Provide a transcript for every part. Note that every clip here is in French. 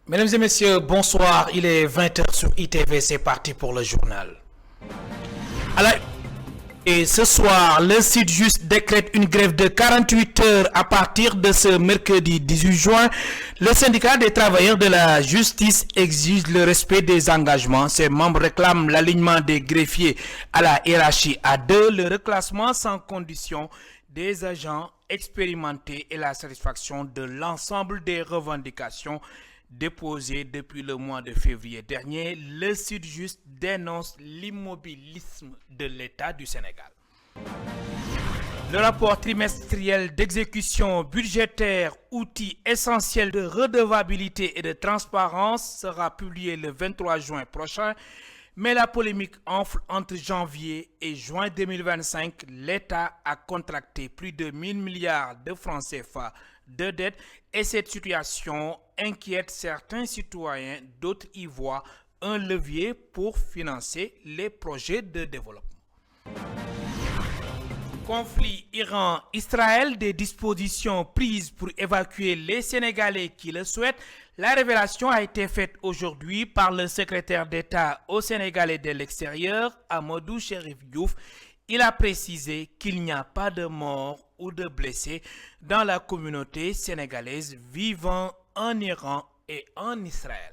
Mesdames et messieurs, bonsoir. Il est 20h sur ITV. C'est parti pour le journal. Et ce soir, le site juste décrète une grève de 48 heures à partir de ce mercredi 18 juin. Le syndicat des travailleurs de la justice exige le respect des engagements. Ses membres réclament l'alignement des greffiers à la hiérarchie A2, le reclassement sans condition des agents expérimentés et la satisfaction de l'ensemble des revendications déposées depuis le mois de février dernier. Le Sud-Just dénonce l'immobilisme de l'État du Sénégal. Le rapport trimestriel d'exécution budgétaire, outil essentiel de redevabilité et de transparence, sera publié le 23 juin prochain. Mais la polémique enfle entre janvier et juin 2025. L'État a contracté plus de 1000 milliards de francs CFA de dette et cette situation inquiète certains citoyens. D'autres y voient un levier pour financer les projets de développement. Conflit Iran-Israël, des dispositions prises pour évacuer les Sénégalais qui le souhaitent. La révélation a été faite aujourd'hui par le secrétaire d'État aux Sénégalais de l'extérieur, Amadou Chérif Diouf. Il a précisé qu'il n'y a pas de morts ou de blessés dans la communauté sénégalaise vivant en Iran et en Israël.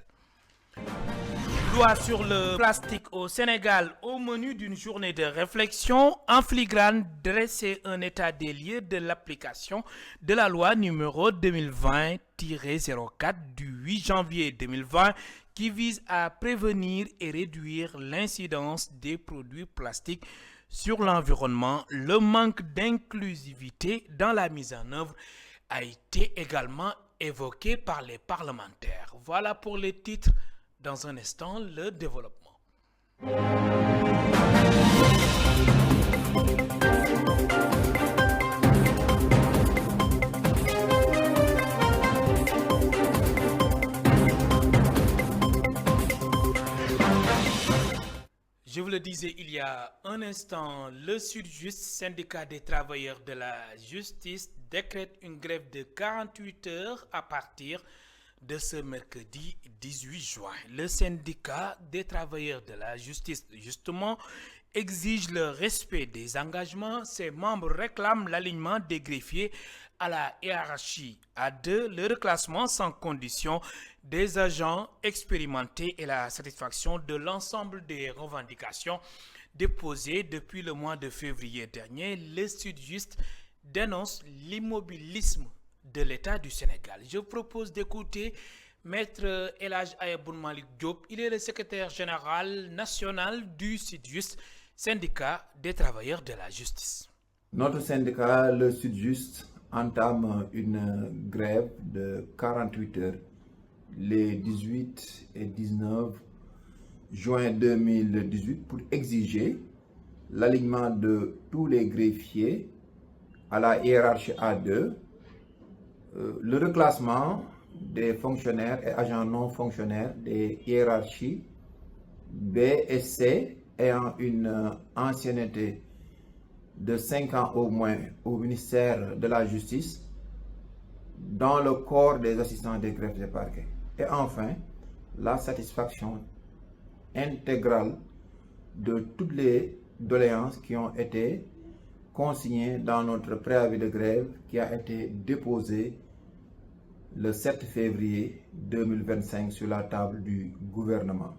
Loi sur le plastique au Sénégal au menu d'une journée de réflexion. En filigrane, dresser un état des lieux de l'application de la loi numéro 2020-04 du 8 janvier 2020 qui vise à prévenir et réduire l'incidence des produits plastiques sur l'environnement. Le manque d'inclusivité dans la mise en œuvre a été également évoqué par les parlementaires. Voilà pour les titres. Dans un instant, le développement. Je vous le disais il y a un instant, le Sud-Just, syndicat des travailleurs de la justice, décrète une grève de 48 heures à partir de ce mercredi 18 juin. Le syndicat des travailleurs de la justice, justement, exige le respect des engagements. Ses membres réclament l'alignement des greffiers à la hiérarchie A2, le reclassement sans condition des agents expérimentés et la satisfaction de l'ensemble des revendications déposées depuis le mois de février dernier. Le Sud-Just dénonce l'immobilisme de l'État du Sénégal. Je propose d'écouter Maître El Hadj Ayaboun Malick Diop. Il est le secrétaire général national du Sud-Just, syndicat des travailleurs de la justice. Notre syndicat, le Sud-Just, entame une grève de 48 heures les 18 et 19 juin 2018 pour exiger l'alignement de tous les greffiers à la hiérarchie A2, le reclassement des fonctionnaires et agents non fonctionnaires des hiérarchies B et C ayant une ancienneté de 5 ans au moins au ministère de la Justice dans le corps des assistants des greffes des parquets. Et enfin, la satisfaction intégrale de toutes les doléances qui ont été consigné dans notre préavis de grève qui a été déposé le 7 février 2025 sur la table du gouvernement.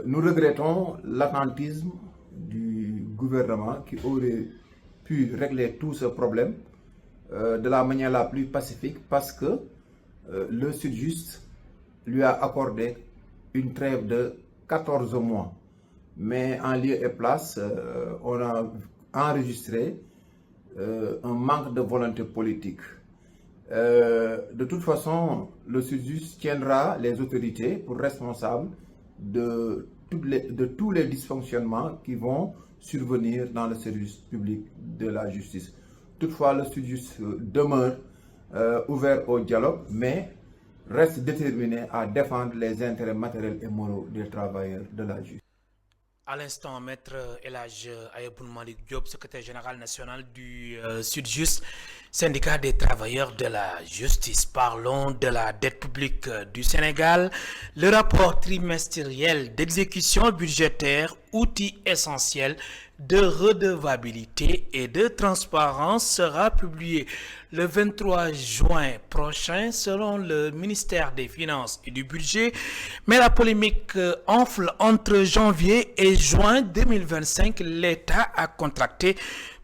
Nous regrettons l'attentisme du gouvernement qui aurait pu régler tout ce problème de la manière la plus pacifique parce que le Sud-Just lui a accordé une trêve de 14 mois. Mais en lieu et place, on a enregistré un manque de volonté politique. De toute façon, le Sud-Just tiendra les autorités pour responsables de tous les dysfonctionnements qui vont survenir dans le service public de la justice. Toutefois, le Sud-Just demeure ouvert au dialogue, mais reste déterminé à défendre les intérêts matériels et moraux des travailleurs de la justice. À l'instant, Maître El Hadj Ayaboun Malick Diop, secrétaire général national du Sud-Just, Syndicat des travailleurs de la justice, parlons de la dette publique du Sénégal. Le rapport trimestriel d'exécution budgétaire, outil essentiel de redevabilité et de transparence, sera publié le 23 juin prochain selon le ministère des Finances et du Budget. Mais la polémique enfle. Entre janvier et juin 2025, l'État a contracté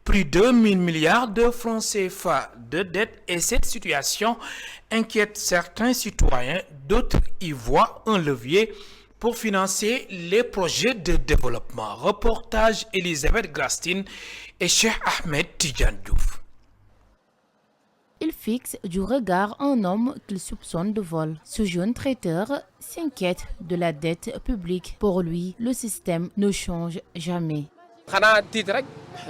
plus de 1000 milliards de francs CFA de dette et cette situation inquiète certains citoyens. D'autres y voient un levier pour financer les projets de développement. Reportage Elisabeth Grastine et Cheikh Ahmed Tidjane Diouf. Il fixe du regard un homme qu'il soupçonne de vol. Ce jeune traiteur s'inquiète de la dette publique. Pour lui, le système ne change jamais. xanaa tiit rek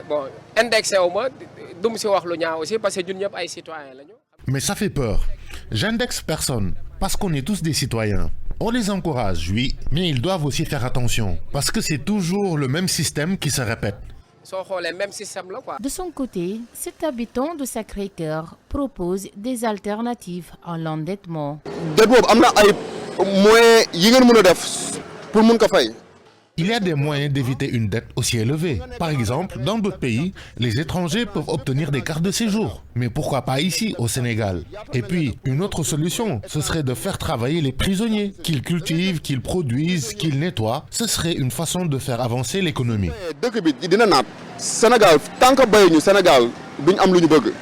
bon indexé wu ma du mu si wax lu ñaaw aussi parce que ñun ñëpp ay citoyens lañu. Mais ça fait peur. J'indexe personne parce qu'on est tous des citoyens. On les encourage, oui, mais ils doivent aussi faire attention parce que c'est toujours le même système qui se répète. soo xoolee même système la quoi. De son côté, cet habitant de Sacré-Cœur propose des alternatives à l'endettement. dette boobu am na ay moyens yi ngeen mën a def pour mun ko fay. Il y a des moyens d'éviter une dette aussi élevée. Par exemple, dans d'autres pays, les étrangers peuvent obtenir des cartes de séjour. Mais pourquoi pas ici, au Sénégal? Et puis, une autre solution, ce serait de faire travailler les prisonniers, qu'ils cultivent, qu'ils produisent, qu'ils nettoient. Ce serait une façon de faire avancer l'économie. dëkk bi dina naat Sénégal tant que bayuñu Sénégal duñ am lu ñu bëgg.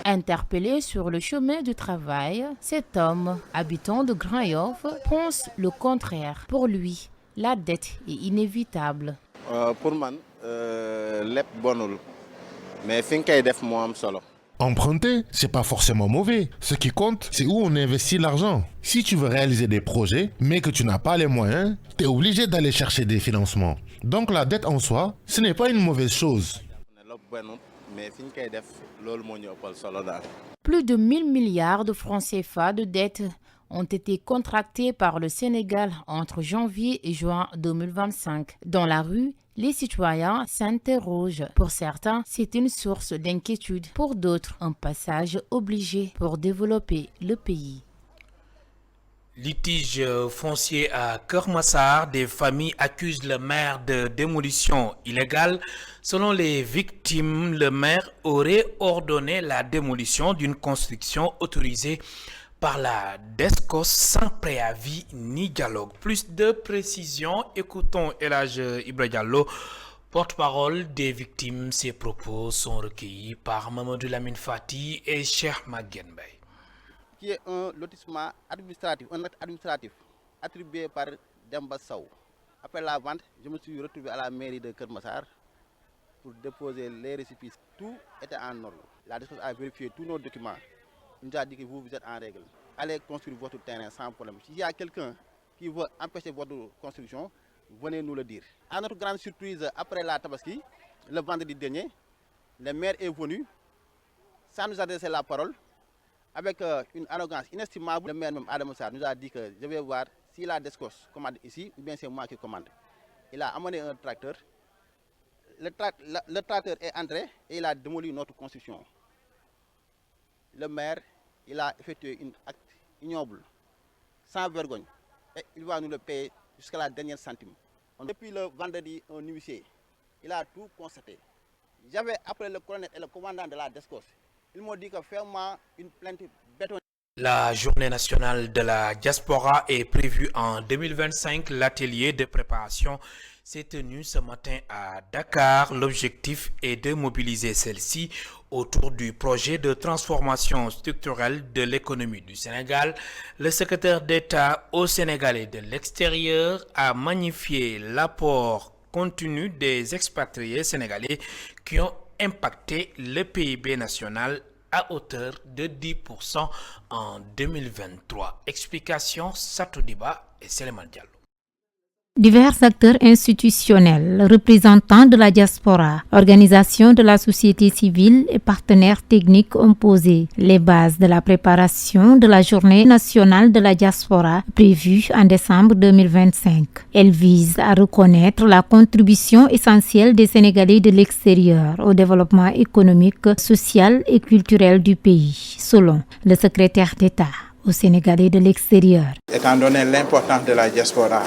Interpellé sur le chemin du travail, cet homme, habitant de Grand Yoff, pense le contraire. Pour lui, la dette est inévitable. Pour man lépp bonul mais fi nga koy def moo am solo. Emprunter, c'est pas forcément mauvais. Ce qui compte, c'est où on investit l'argent. Si tu veux réaliser des projets, mais que tu n'as pas les moyens, tu es obligé d'aller chercher des financements. Donc la dette en soi, ce n'est pas une mauvaise chose. lépp bonul mais fi nga koy def loolu moo ñu ëppal solo daal. Plus de 1000 milliards de francs CFA de dettes ont été contractés par le Sénégal entre janvier et juin 2025. Dans la rue, les citoyens s'interrogent. Pour certains, c'est une source d'inquiétude. Pour d'autres, un passage obligé pour développer le pays. Litige foncier à Keur Massar, des familles accusent le maire de démolition illégale. Selon les victimes, le maire aurait ordonné la démolition d'une construction autorisée par la DESCOS sans préavis ni dialogue. Plus de précisions, écoutons El Hadj Ibra Diallo, porte-parole des victimes. Ces propos sont recueillis par Mamadou Lamine Fati et Cheikh Maguette Mbaye. Qui est un lotissement administratif, un acte administratif attribué par Demba Sow. Après la vente, je me suis retrouvé à la mairie de Keur Massar pour déposer les récépissés. Tout était en ordre. La DESCOS a vérifié tous nos documents. Il nous a dit que vous êtes en règle. Allez construire votre terrain sans problème. S'il y a quelqu'un qui veut empêcher votre construction, venez nous le dire. À notre grande surprise, après la Tabaski, le vendredi dernier, le maire est venu sans nous adresser la parole. Avec une arrogance inestimable, le maire même Adam Sarr nous a dit que je vais voir si la DESCOS commande ici ou bien c'est moi qui commande. Il a amené un tracteur. Le tracteur est entré et il a démoli notre construction. Le maire, il a effectué un acte ignoble, sans vergogne, et il va nous le payer jusqu'à la dernière centime. Depuis le vendredi, un huissier, il a tout constaté. J'avais appelé le colonel et le commandant de la DESCOS. Ils m'ont dit que fais-moi une plainte bétonnée. La journée nationale de la diaspora est prévue en 2025. L'atelier de préparation s'est tenu ce matin à Dakar. L'objectif est de mobiliser celle-ci autour du projet de transformation structurelle de l'économie du Sénégal. Le secrétaire d'État au Sénégal et de l'extérieur a magnifié l'apport continu des expatriés sénégalais qui ont impacté le PIB national à hauteur de 10% en 2023. Explication Satou Diba et Seleman Diallo. Divers acteurs institutionnels, représentants de la diaspora, organisations de la société civile et partenaires techniques ont posé les bases de la préparation de la Journée nationale de la diaspora prévue en décembre 2025. Elle vise à reconnaître la contribution essentielle des Sénégalais de l'extérieur au développement économique, social et culturel du pays, selon le secrétaire d'État aux Sénégalais de l'extérieur. Étant donné l'importance de la diaspora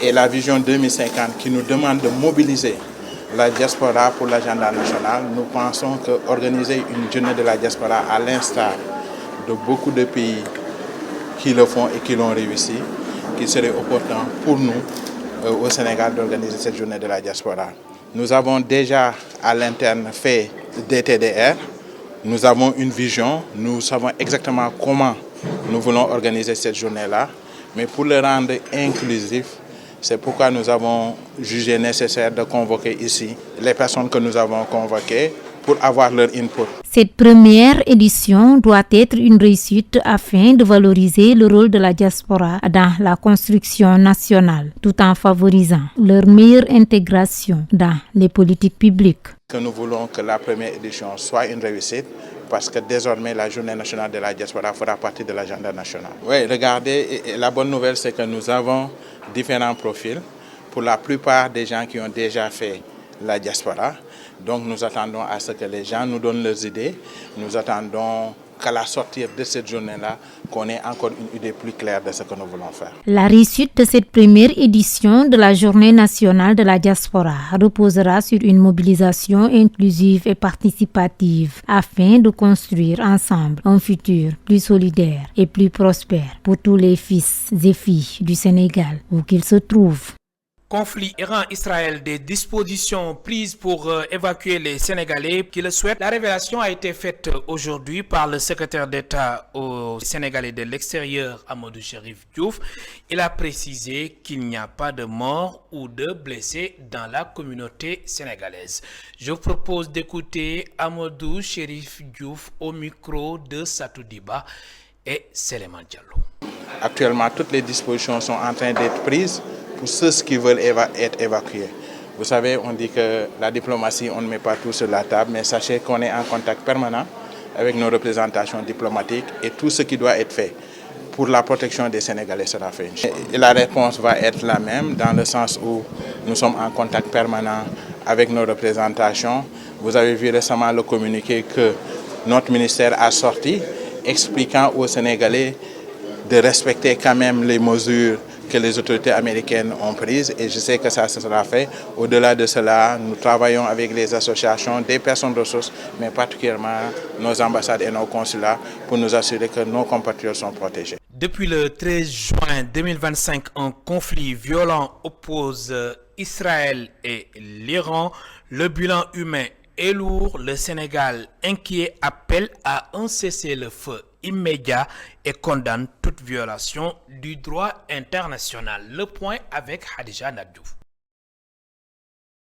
et la vision 2050 qui nous demande de mobiliser la diaspora pour l'agenda national, nous pensons qu'organiser une journée de la diaspora à l'instar de beaucoup de pays qui le font et qui l'ont réussi, qu'il serait opportun pour nous au Sénégal d'organiser cette journée de la diaspora. Nous avons déjà à l'interne fait des TDR, nous avons une vision, nous savons exactement comment nous voulons organiser cette journée-là, mais pour le rendre inclusif, c'est pourquoi nous avons jugé nécessaire de convoquer ici les personnes que nous avons convoquées pour avoir leur input. Cette première édition doit être une réussite afin de valoriser le rôle de la diaspora dans la construction nationale, tout en favorisant leur meilleure intégration dans les politiques publiques. Que nous voulons que la première édition soit une réussite parce que désormais la Journée nationale de la diaspora fera partie de l'agenda national. Oui, regardez, la bonne nouvelle c'est que nous avons différents profils pour la plupart des gens qui ont déjà fait la diaspora. Donc nous attendons à ce que les gens nous donnent leurs idées. Nous attendons qu'à la sortie de cette journée-là, qu'on ait encore une idée plus claire de ce que nous voulons faire. La réussite de cette première édition de la Journée nationale de la diaspora reposera sur une mobilisation inclusive et participative afin de construire ensemble un futur plus solidaire et plus prospère pour tous les fils et filles du Sénégal, où qu'ils se trouvent. Conflit Iran-Israël, des dispositions prises pour évacuer les Sénégalais qui le souhaitent. La révélation a été faite aujourd'hui par le secrétaire d'État aux Sénégalais de l'extérieur, Amadou Chérif Diouf. Il a précisé qu'il n'y a pas de morts ou de blessés dans la communauté sénégalaise. Je vous propose d'écouter Amadou Chérif Diouf au micro de Satou Diba et Seleman Diallo. Actuellement, toutes les dispositions sont en train d'être prises pour ceux qui veulent être évacués. Vous savez, on dit que la diplomatie, on ne met pas tout sur la table, mais sachez qu'on est en contact permanent avec nos représentations diplomatiques et tout ce qui doit être fait pour la protection des Sénégalais sera fait. Et la réponse va être la même dans le sens où nous sommes en contact permanent avec nos représentations. Vous avez vu récemment le communiqué que notre ministère a sorti expliquant aux Sénégalais de respecter quand même les mesures que les autorités américaines ont prises et je sais que ça sera fait. Au-delà de cela, nous travaillons avec les associations, des personnes ressources, mais particulièrement nos ambassades et nos consulats pour nous assurer que nos compatriotes sont protégés. Depuis le 13 juin 2025, un conflit violent oppose Israël et l'Iran. Le bilan humain est lourd. Le Sénégal, inquiet, appelle à un cessez-le-feu immédiat et condamne toute violation du droit international. Le point avec Hadija Nadjouf.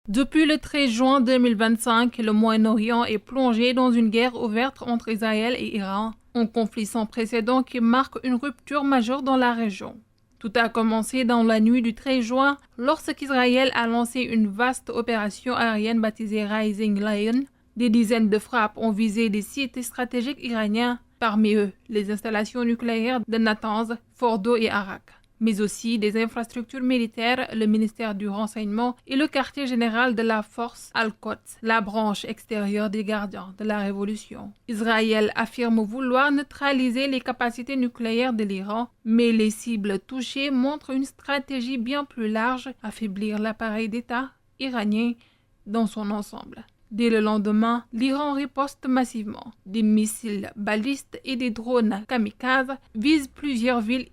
Depuis le 13 juin 2025, le Moyen-Orient est plongé dans une guerre ouverte entre Israël et Iran, un conflit sans précédent qui marque une rupture majeure dans la région. Tout a commencé dans la nuit du 13 juin lorsqu'Israël a lancé une vaste opération aérienne baptisée Rising Lion. Des dizaines de frappes ont visé des sites stratégiques iraniens, parmi eux les installations nucléaires de Natanz, Fordo et Arak, mais aussi des infrastructures militaires, le ministère du Renseignement et le quartier général de la force Al-Quds, la branche extérieure des gardiens de la Révolution. Israël affirme vouloir neutraliser les capacités nucléaires de l'Iran, mais les cibles touchées montrent une stratégie bien plus large, affaiblir l'appareil d'État iranien dans son ensemble. Dès le lendemain, l'Iran riposte massivement. Des missiles balistes et des drones kamikazes visent plusieurs villes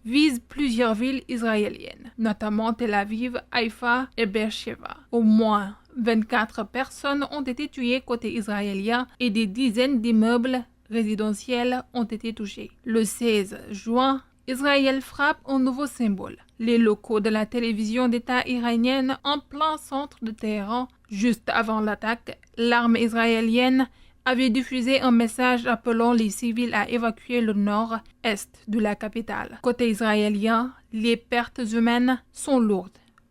israéliennes, notamment Tel Aviv, Haïfa et Beersheva. Au moins 24 personnes ont été tuées côté israélien et des dizaines d'immeubles résidentiels ont été touchés. Le 16 juin, Israël frappe un nouveau symbole. Les locaux de la télévision d'État iranienne en plein centre de Téhéran. Juste avant l'attaque, l'armée israélienne avait diffusé un message appelant les civils à évacuer le nord-est de la capitale. Côté israélien, les pertes humaines sont lourdes.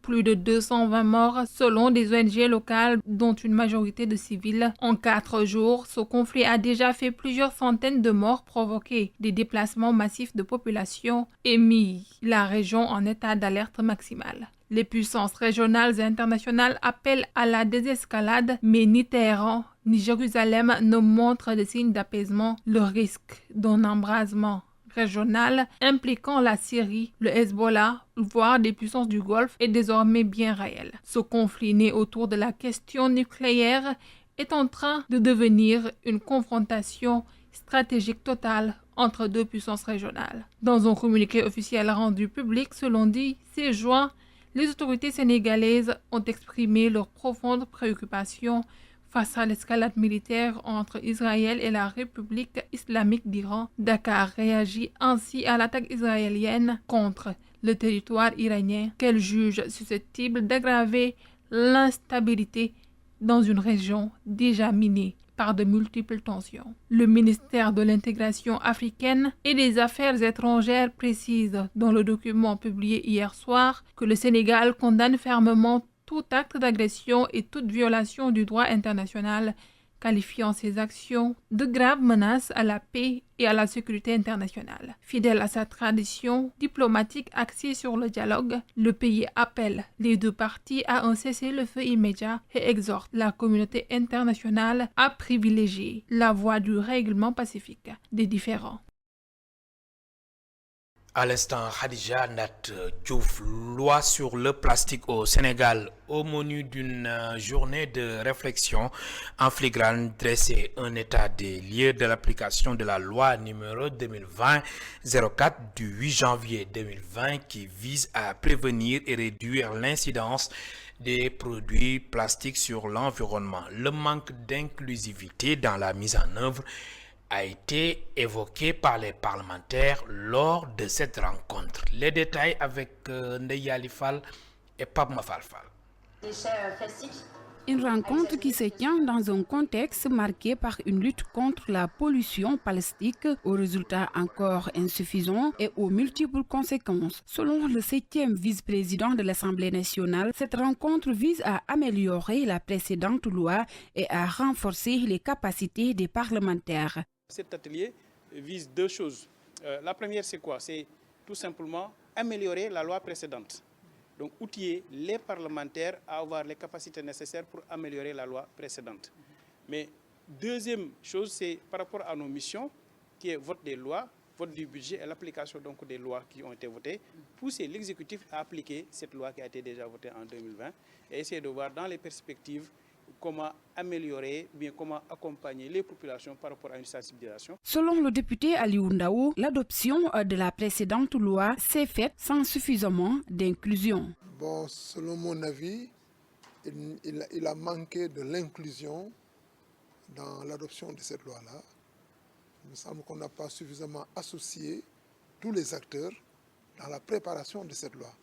plus de 220 morts selon des ONG locales, dont une majorité de civils. En 4 jours, ce conflit a déjà fait plusieurs centaines de morts, provoqué des déplacements massifs de population et mis la région en état d'alerte maximale. Les puissances régionales et internationales appellent à la désescalade, mais ni Téhéran ni Jérusalem ne montrent de signes d'apaisement. Le risque d'un embrasement régional impliquant la Syrie, le Hezbollah, voire des puissances du Golfe est désormais bien réel. Ce conflit né autour de la question nucléaire est en train de devenir une confrontation stratégique totale entre deux puissances régionales. Dans un communiqué officiel rendu public ce lundi 6 juin, les autorités sénégalaises ont exprimé leur profonde préoccupation face à l'escalade militaire entre Israël et la République islamique d'Iran. Dakar réagit ainsi à l'attaque israélienne contre le territoire iranien qu'elle juge susceptible d'aggraver l'instabilité dans une région déjà minée par de multiples tensions. Le ministère de l'Intégration africaine et des Affaires étrangères précise dans le document publié hier soir que le Sénégal condamne fermement tout acte d'agression et toute violation du droit international, qualifiant ces actions de graves menaces à la paix et à la sécurité internationale. Fidèle à sa tradition diplomatique axée sur le dialogue, le pays appelle les deux parties à un cessez-le-feu immédiat et exhorte la communauté internationale à privilégier la voie du règlement pacifique des différends. À l'instant, Khadija Nat Diouf, loi sur le plastique au Sénégal, au menu d'une journée de réflexion en flagrant, dresser un état des lieux de l'application de la loi numéro 2020-04 du 8 janvier 2020 qui vise à prévenir et réduire l'incidence des produits plastiques sur l'environnement. Le manque d'inclusivité dans la mise en œuvre a été évoqué par les parlementaires lors de cette rencontre. Les détails avec Ndeye Ali Fall et Pape Mafal Fall. Une rencontre qui se tient dans un contexte marqué par une lutte contre la pollution plastique aux résultats encore insuffisants et aux multiples conséquences. Selon le 7e vice-président de l'Assemblée nationale, cette rencontre vise à améliorer la précédente loi et à renforcer les capacités des parlementaires. Cet atelier vise deux choses. La première, c'est quoi? C'est tout simplement améliorer la loi précédente. Donc, outiller les parlementaires à avoir les capacités nécessaires pour améliorer la loi précédente. Mais deuxième chose, c'est par rapport à nos missions, qui est vote des lois, vote du budget et l'application donc des lois qui ont été votées, pousser l'exécutif à appliquer cette loi qui a été déjà votée en 2020 et essayer de voir dans les perspectives comment améliorer, bien comment accompagner les populations par rapport à une sensibilisation. Selon le député Aliou Ndaou, l'adoption de la précédente loi s'est faite sans suffisamment d'inclusion. Bon, selon mon avis, il a manqué de l'inclusion dans l'adoption de cette loi-là. Il me semble qu'on n'a pas suffisamment associé tous les acteurs dans la préparation de cette loi.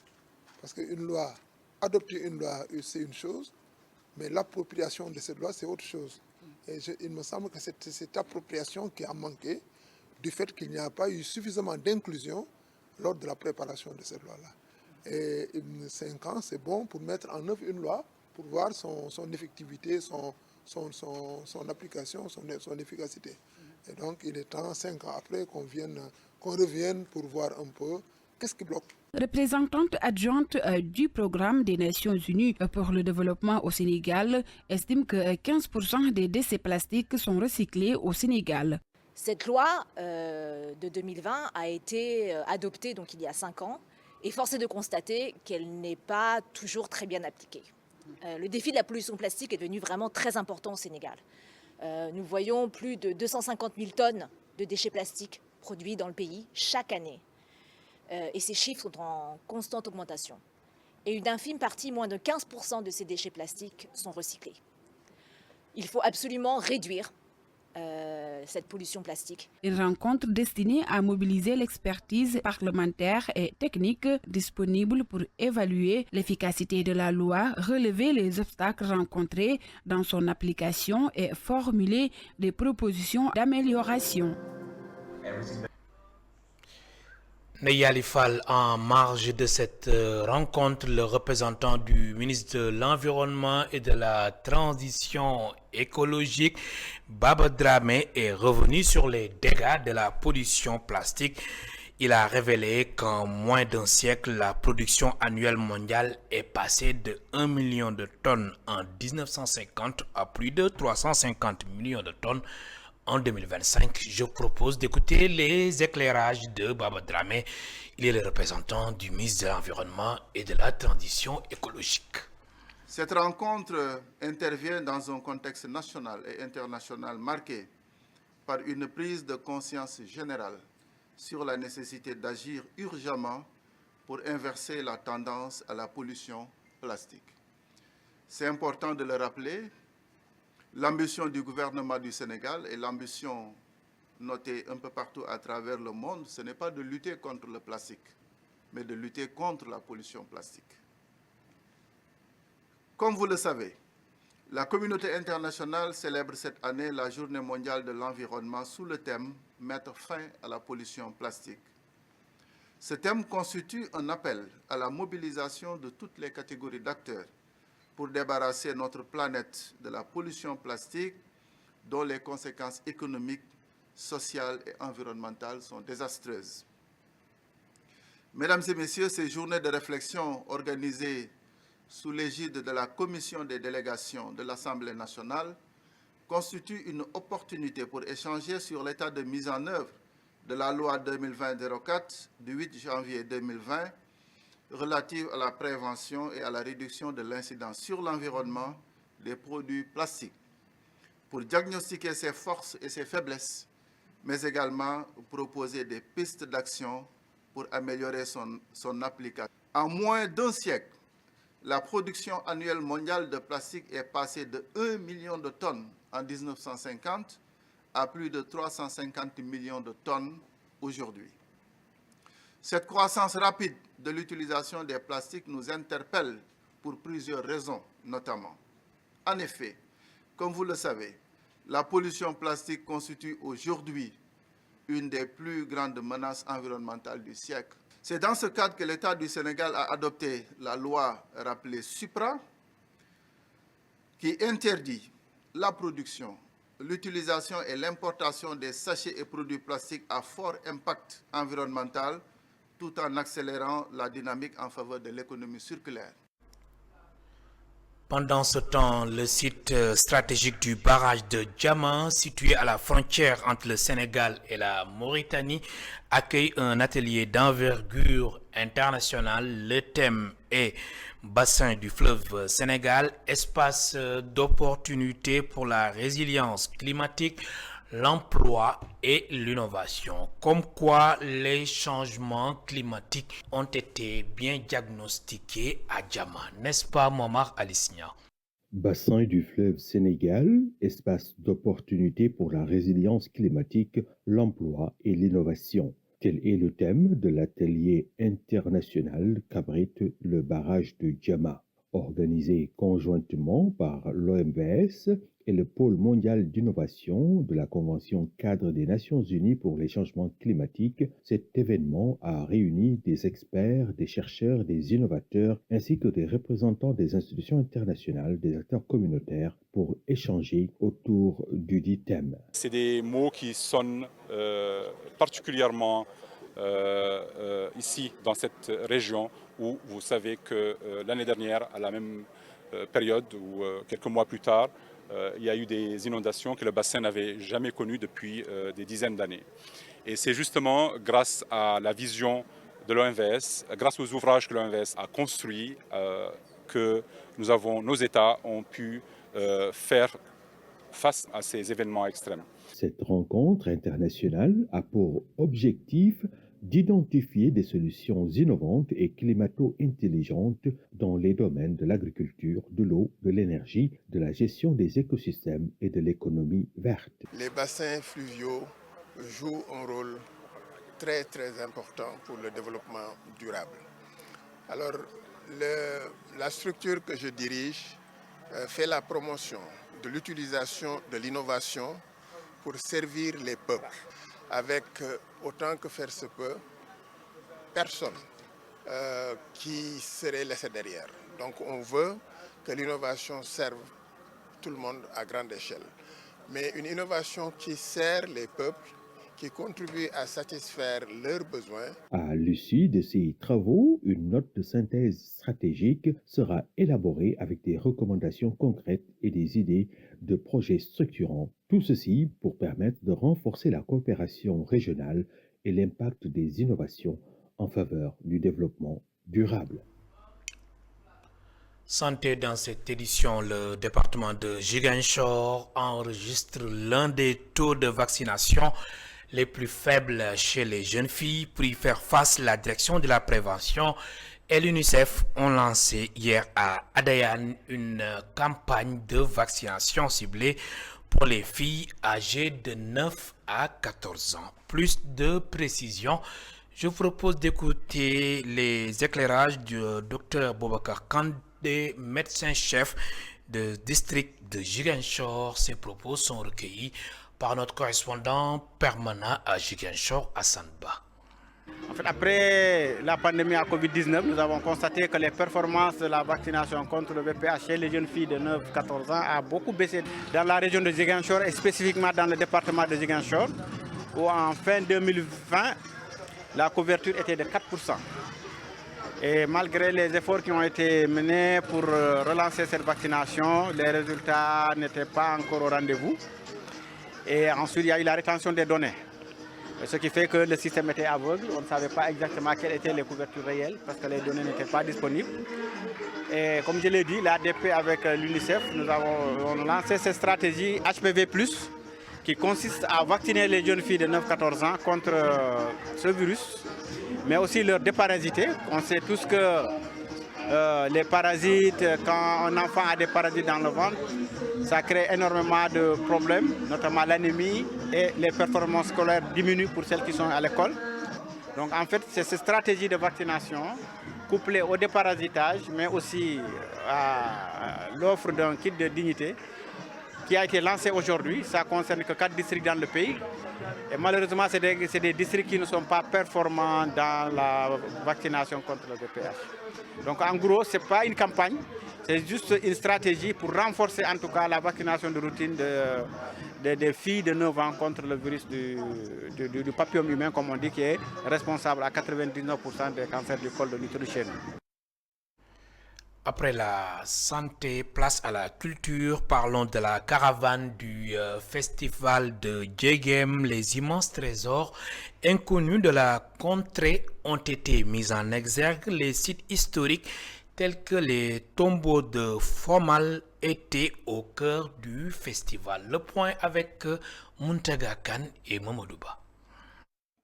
Parce qu'une loi, adopter une loi, c'est une chose, mais l'appropriation de cette loi, c'est autre chose. Et il me semble que c'est cette appropriation qui a manqué du fait qu'il n'y a pas eu suffisamment d'inclusion lors de la préparation de cette loi-là. Et 5 ans, c'est bon pour mettre en œuvre une loi, pour voir son effectivité, son application, son efficacité. Et donc, il est temps, 5 ans après, qu'on revienne pour voir un peu qu'est-ce qui bloque. Représentante adjointe du programme des Nations Unies pour le développement au Sénégal estime que 15% des déchets plastiques sont recyclés au Sénégal. Cette loi de 2020 a été adoptée donc, il y a 5 ans et force est de constater qu'elle n'est pas toujours très bien appliquée. Le défi de la pollution plastique est devenu vraiment très important au Sénégal. Nous voyons plus de 250 000 tonnes de déchets plastiques produits dans le pays chaque année. Et ces chiffres sont en constante augmentation. Et une infime partie, moins de 15% de ces déchets plastiques sont recyclés. Il faut absolument réduire cette pollution plastique. Une rencontre destinée à mobiliser l'expertise parlementaire et technique disponible pour évaluer l'efficacité de la loi, relever les obstacles rencontrés dans son application et formuler des propositions d'amélioration. Neyali Fall, en marge de cette rencontre, le représentant du ministre de l'Environnement et de la Transition écologique, Baba Dramé, est revenu sur les dégâts de la pollution plastique. Il a révélé qu'en moins d'un siècle, la production annuelle mondiale est passée de 1 million de tonnes en 1950 à plus de 350 millions de tonnes en 2025. Je propose d'écouter les éclairages de Baba Dramé. Il est le représentant du ministre de l'Environnement et de la Transition écologique. Cette rencontre intervient dans un contexte national et international marqué par une prise de conscience générale sur la nécessité d'agir urgemment pour inverser la tendance à la pollution plastique. C'est important de le rappeler. L'ambition du gouvernement du Sénégal et l'ambition notée un peu partout à travers le monde, ce n'est pas de lutter contre le plastique, mais de lutter contre la pollution plastique. Comme vous le savez, la communauté internationale célèbre cette année la Journée mondiale de l'environnement sous le thème « Mettre fin à la pollution plastique ». Ce thème constitue un appel à la mobilisation de toutes les catégories d'acteurs pour débarrasser notre planète de la pollution plastique dont les conséquences économiques, sociales et environnementales sont désastreuses. Mesdames et messieurs, ces journées de réflexion organisées sous l'égide de la Commission des délégations de l'Assemblée nationale constituent une opportunité pour échanger sur l'état de mise en œuvre de la loi 2020-04 du 8 janvier 2020 relative à la prévention et à la réduction de l'incidence sur l'environnement des produits plastiques, pour diagnostiquer ses forces et ses faiblesses, mais également proposer des pistes d'action pour améliorer son application. En moins d'un siècle, la production annuelle mondiale de plastique est passée de 1 million de tonnes en 1950 à plus de 350 millions de tonnes aujourd'hui. Cette croissance rapide de l'utilisation des plastiques nous interpelle pour plusieurs raisons, notamment. En effet, comme vous le savez, la pollution plastique constitue aujourd'hui une des plus grandes menaces environnementales du siècle. C'est dans ce cadre que l'État du Sénégal a adopté la loi rappelée SUPRA, qui interdit la production, l'utilisation et l'importation des sachets et produits plastiques à fort impact environnemental, tout en accélérant la dynamique en faveur de l'économie circulaire. Pendant ce temps, le site stratégique du barrage de Diama, situé à la frontière entre le Sénégal et la Mauritanie, accueille un atelier d'envergure internationale. Le thème est Bassin du fleuve Sénégal, espace d'opportunité pour la résilience climatique, l'emploi et l'innovation. Comme quoi les changements climatiques ont été bien diagnostiqués à Diama, n'est-ce pas Momar Alisnia? Bassin du fleuve Sénégal, espace d'opportunité pour la résilience climatique, l'emploi et l'innovation. Tel est le thème de l'atelier international qu'abrite le barrage de Diama, organisé conjointement par l'OMVS et le pôle mondial d'innovation de la Convention cadre des Nations Unies pour les changements climatiques. Cet événement a réuni des experts, des chercheurs, des innovateurs, ainsi que des représentants des institutions internationales, des acteurs communautaires, pour échanger autour du dit thème. C'est des mots qui sonnent particulièrement ici, dans cette région, où vous savez que l'année dernière, à la même période, ou quelques mois plus tard, il y a eu des inondations que le bassin n'avait jamais connues depuis des dizaines d'années. Et c'est justement grâce à la vision de l'OMVS, grâce aux ouvrages que l'OMVS a construits, que nos États ont pu faire face à ces événements extrêmes. Cette rencontre internationale a pour objectif d'identifier des solutions innovantes et climato-intelligentes dans les domaines de l'agriculture, de l'eau, de l'énergie, de la gestion des écosystèmes et de l'économie verte. Les bassins fluviaux jouent un rôle très très important pour le développement durable. Alors, la structure que je dirige fait la promotion de l'utilisation de l'innovation pour servir les peuples, avec autant que faire se peut personne qui serait laissée derrière. Donc on veut que l'innovation serve tout le monde à grande échelle. Mais une innovation qui sert les peuples, qui contribue à satisfaire leurs besoins. À l'issue de ces travaux, une note de synthèse stratégique sera élaborée avec des recommandations concrètes et des idées de projets structurants. Tout ceci pour permettre de renforcer la coopération régionale et l'impact des innovations en faveur du développement durable. Santé, dans cette édition, le département de Ziguinchor enregistre l'un des taux de vaccination les plus faibles chez les jeunes filles. Pour y faire face, la direction de la prévention et l'UNICEF ont lancé hier à Adayan une campagne de vaccination ciblée pour les filles âgées de 9 à 14 ans. Plus de précision, je vous propose d'écouter les éclairages du Dr Boubacar Kandé, médecin-chef du district de Ziguinchor. Ces propos sont recueillis par notre correspondant permanent à Ziguinchor, Hassan Ba. En fait, après la pandémie à Covid-19, nous avons constaté que les performances de la vaccination contre le VPH chez les jeunes filles de 9-14 ans a beaucoup baissé dans la région de Ziguinchor et spécifiquement dans le département de Ziguinchor, où en fin 2020, la couverture était de 4%. Et malgré les efforts qui ont été menés pour relancer cette vaccination, les résultats n'étaient pas encore au rendez-vous. Et ensuite, il y a eu la rétention des données. Ce qui fait que le système était aveugle. On ne savait pas exactement quelles étaient les couvertures réelles parce que les données n'étaient pas disponibles. Et comme je l'ai dit, l'ADP avec l'UNICEF, nous avons lancé cette stratégie HPV+, qui consiste à vacciner les jeunes filles de 9-14 ans contre ce virus, mais aussi leur déparasiter. On sait tous que les parasites, quand un enfant a des parasites dans le ventre, ça crée énormément de problèmes, notamment l'anémie et les performances scolaires diminuent pour celles qui sont à l'école. Donc en fait, c'est cette stratégie de vaccination couplée au déparasitage, mais aussi à l'offre d'un kit de dignité qui a été lancé aujourd'hui. Ça concerne que 4 districts dans le pays. Et malheureusement, c'est des districts qui ne sont pas performants dans la vaccination contre le VPH. Donc en gros, ce n'est pas une campagne, c'est juste une stratégie pour renforcer en tout cas la vaccination de routine des filles de 9 ans contre le virus du papillome humain, comme on dit, qui est responsable à 99% des cancers du col de l'utérus chez nous. Après la santé, place à la culture. Parlons de la caravane du festival de Djegem. Les immenses trésors inconnus de la contrée ont été mis en exergue. Les sites historiques tels que les tombeaux de Fomal étaient au cœur du festival. Le point avec Muntaga Khan et Momodouba.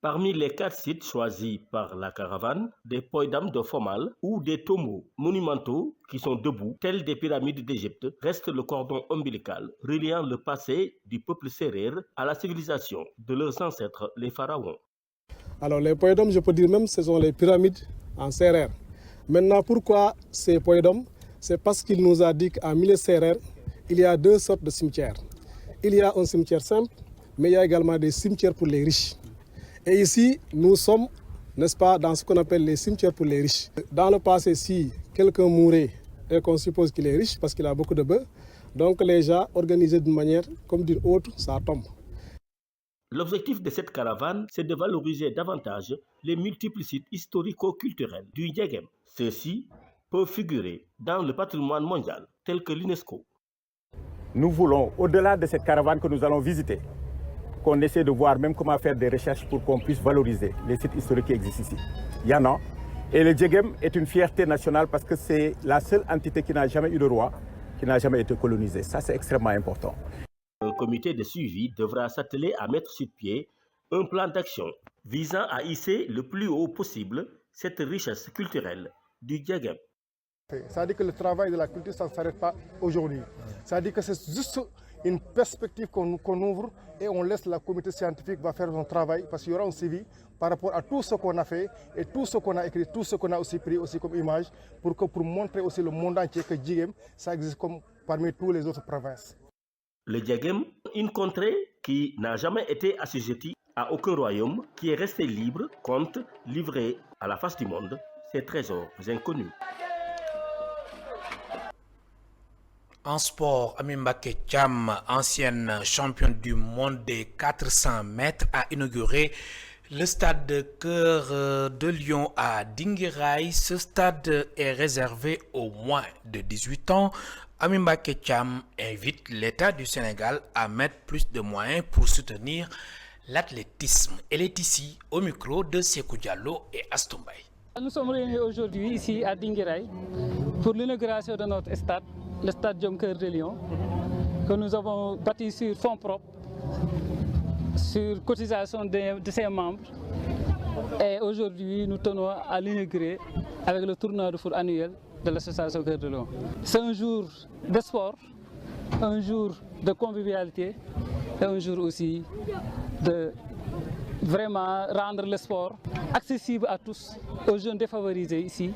Parmi les 4 sites choisis par la caravane, des poydams de Fomal ou des tombeaux monumentaux qui sont debout, tels des pyramides d'Égypte, restent le cordon ombilical reliant le passé du peuple sérère à la civilisation de leurs ancêtres, les pharaons. Alors les poydams, je peux dire même, ce sont les pyramides en sérère. Maintenant, pourquoi ces poydams? C'est parce qu'il nous a dit qu'en milieu sérère, il y a 2 sortes de cimetières. Il y a un cimetière simple, mais il y a également des cimetières pour les riches. Et ici, nous sommes, n'est-ce pas, dans ce qu'on appelle les cimetières pour les riches. Dans le passé, si quelqu'un mourait et qu'on suppose qu'il est riche parce qu'il a beaucoup de bœufs, donc les gens organisaient d'une manière, comme d'une autre, ça tombe. L'objectif de cette caravane, c'est de valoriser davantage les multiples sites historico-culturels du Djegem. Ceux-ci peuvent figurer dans le patrimoine mondial, tel que l'UNESCO. Nous voulons, au-delà de cette caravane que nous allons visiter, qu'on essaie de voir même comment faire des recherches pour qu'on puisse valoriser les sites historiques qui existent ici. Il y en a. Et le Djegem est une fierté nationale parce que c'est la seule entité qui n'a jamais eu de roi, qui n'a jamais été colonisée. Ça, c'est extrêmement important. Un comité de suivi devra s'atteler à mettre sur pied un plan d'action visant à hisser le plus haut possible cette richesse culturelle du Djegem. Ça dit que le travail de la culture, ça ne s'arrête pas aujourd'hui. Ça dit que c'est juste une perspective qu'on ouvre et on laisse la communauté scientifique va faire son travail parce qu'il y aura un suivi par rapport à tout ce qu'on a fait et tout ce qu'on a écrit, tout ce qu'on a aussi pris aussi comme image pour montrer aussi le monde entier que Djegem, ça existe comme parmi tous les autres provinces. Le Djegem, une contrée qui n'a jamais été assujettie à aucun royaume, qui est restée libre, compte livrer à la face du monde ces trésors inconnus. En sport, Amy Mbacké Thiam, ancienne championne du monde des 400 mètres, a inauguré le stade de Cœur de Lion à Dinguiraye. Ce stade est réservé aux moins de 18 ans. Amy Mbacké Thiam invite l'État du Sénégal à mettre plus de moyens pour soutenir l'athlétisme. Elle est ici au micro de Sékou Diallo et Astou Mbaye. Nous sommes réunis aujourd'hui ici à Dinguiraye pour l'inauguration de notre stade, le stade Cœur de Lion, que nous avons bâti sur fonds propres, sur cotisation de ses membres. Et aujourd'hui, nous tenons à l'inaugurer avec le tournoi de foot annuel de l'association Cœur de Lion. C'est un jour de sport, un jour de convivialité et un jour aussi de vraiment rendre le sport accessible à tous, aux jeunes défavorisés ici,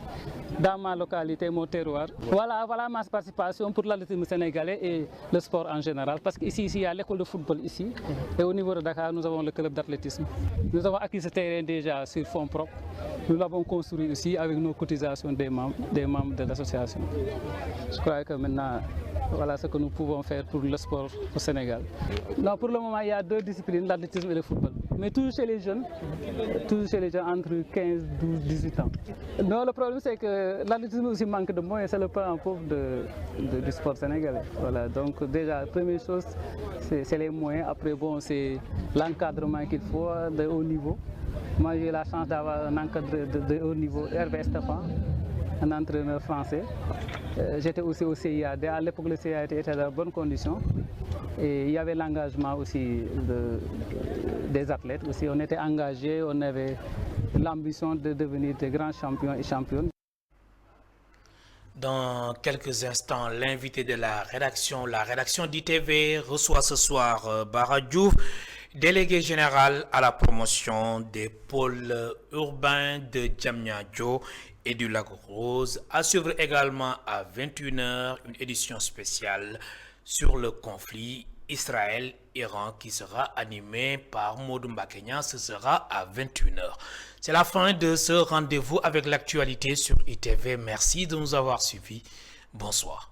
dans ma localité, mon terroir. Voilà ma participation pour l'athlétisme sénégalais et le sport en général, parce qu'ici, il y a l'école de football ici, et au niveau de Dakar, nous avons le club d'athlétisme. Nous avons acquis ce terrain déjà sur fonds propres. Nous l'avons construit aussi avec nos cotisations des membres de l'association. Je crois que maintenant, voilà ce que nous pouvons faire pour le sport au Sénégal. Non, pour le moment, il y a deux disciplines, l'athlétisme et le football. Mais toujours chez les jeunes entre 15, 12, 18 ans. Non, le problème c'est que l'athlétisme aussi manque de moyens, c'est le parent pauvre du sport sénégalais. Voilà, donc déjà, la première chose, c'est les moyens. Après, bon, c'est l'encadrement qu'il faut de haut niveau. Moi, j'ai eu la chance d'avoir un encadreur de haut niveau, Hervé Stéphane, un entraîneur français. J'étais aussi au CIAD. À l'époque, le CIAD était dans de bonnes conditions. Et il y avait l'engagement aussi des athlètes. Aussi, on était engagés, on avait l'ambition de devenir des grands champions et championnes. Dans quelques instants, l'invité de la rédaction d'ITV reçoit ce soir Bara Diouf, délégué général à la promotion des pôles urbains de Diamniadio et du Lac Rose. À suivre également à 21h une édition spéciale sur le conflit Israël-Iran qui sera animée par Modou Mbacké Niang. Ce sera à 21h. C'est la fin de ce rendez-vous avec l'actualité sur ITV. Merci de nous avoir suivis. Bonsoir.